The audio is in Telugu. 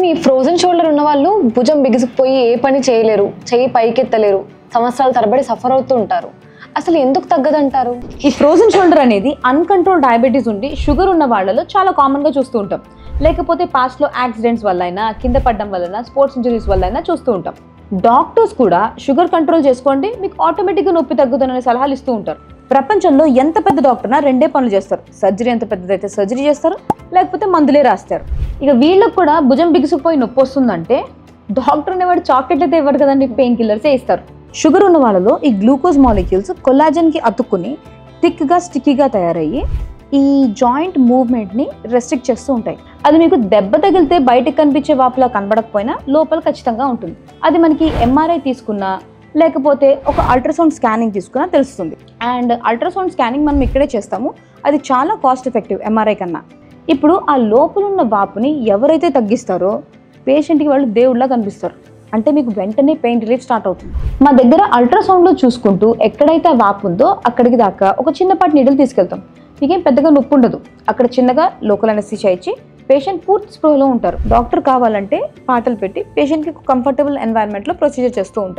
ఈ ఫ్రోజన్ షోల్డర్ ఉన్న వాళ్ళు భుజం బిగుసుకుపోయి ఏ పని చేయలేరు, చెయ్యి పైకెత్తలేరు, సంవత్సరాల తరబడి సఫర్ అవుతూ ఉంటారు. అసలు ఎందుకు తగ్గదంటారు? ఈ ఫ్రోజన్ షోల్డర్ అనేది అన్కంట్రోల్ డయాబెటీస్ ఉండి షుగర్ ఉన్న వాళ్ళలో చాలా కామన్గా చూస్తూ ఉంటాం. లేకపోతే పాస్ట్లో యాక్సిడెంట్స్ వల్ల అయినా, కింద పడడం వలన, స్పోర్ట్స్ ఇంజరీస్ వల్ల అయినా చూస్తూ ఉంటాం. డాక్టర్స్ కూడా షుగర్ కంట్రోల్ చేసుకోండి, మీకు ఆటోమేటిక్గా నొప్పి తగ్గుతుందనే సలహాలు ఇస్తూ ఉంటారు. ప్రపంచంలో ఎంత పెద్ద డాక్టర్నా రెండే పనులు చేస్తారు. సర్జరీ ఎంత పెద్దదైతే సర్జరీ చేస్తారు, లేకపోతే మందులే రాస్తారు. ఇక వీళ్ళకి కూడా భుజం బిగుసుకుపోయి నొప్పి వస్తుందంటే డాక్టర్ అనేవాడు చాక్లెట్ అయితే ఇవ్వరు కదండి, పెయిన్ కిల్లర్సే ఇస్తారు. షుగర్ ఉన్న వాళ్ళలో ఈ గ్లూకోజ్ మాలిక్యూల్స్ కొల్లాజన్కి అతుక్కుని థిక్గా స్టిక్కీగా తయారయ్యి ఈ జాయింట్ మూవ్మెంట్ని రెస్ట్రిక్ట్ చేస్తూ ఉంటాయి. అది మీకు దెబ్బ తగిలితే బయటకు కనిపించే వాపులా కనబడకపోయినా లోపల ఖచ్చితంగా ఉంటుంది. అది మనకి ఎంఆర్ఐ తీసుకున్నా లేకపోతే ఒక అల్ట్రాసౌండ్ స్కానింగ్ తీసుకున్నా తెలుస్తుంది. అండ్ అల్ట్రాసౌండ్ స్కానింగ్ మనం ఇక్కడే చేస్తాము, అది చాలా కాస్ట్ ఎఫెక్టివ్ ఎంఆర్ఐ కన్నా. ఇప్పుడు ఆ లోపల ఉన్న వాపుని ఎవరైతే తగ్గిస్తారో పేషెంట్కి వాళ్ళు దేవుళ్ళ కనిపిస్తారు. అంటే మీకు వెంటనే పెయిన్ రిలీఫ్ స్టార్ట్ అవుతుంది. మా దగ్గర అల్ట్రాసౌండ్లో చూసుకుంటూ ఎక్కడైతే వాపు ఉందో అక్కడికి దాకా ఒక చిన్నపాటి నీడలు తీసుకెళ్తాం. మీకేం పెద్దగా నొప్పి ఉండదు. అక్కడ చిన్నగా లోకల్ అనెస్థీషియా ఇచ్చి పేషెంట్ పూర్తి స్పృహలో ఉంటారు. డాక్టర్ కావాలంటే పాటలు పెట్టి పేషెంట్కి కంఫర్టబుల్ ఎన్వైరన్మెంట్లో ప్రొసీజర్ చేస్తూ ఉంటారు.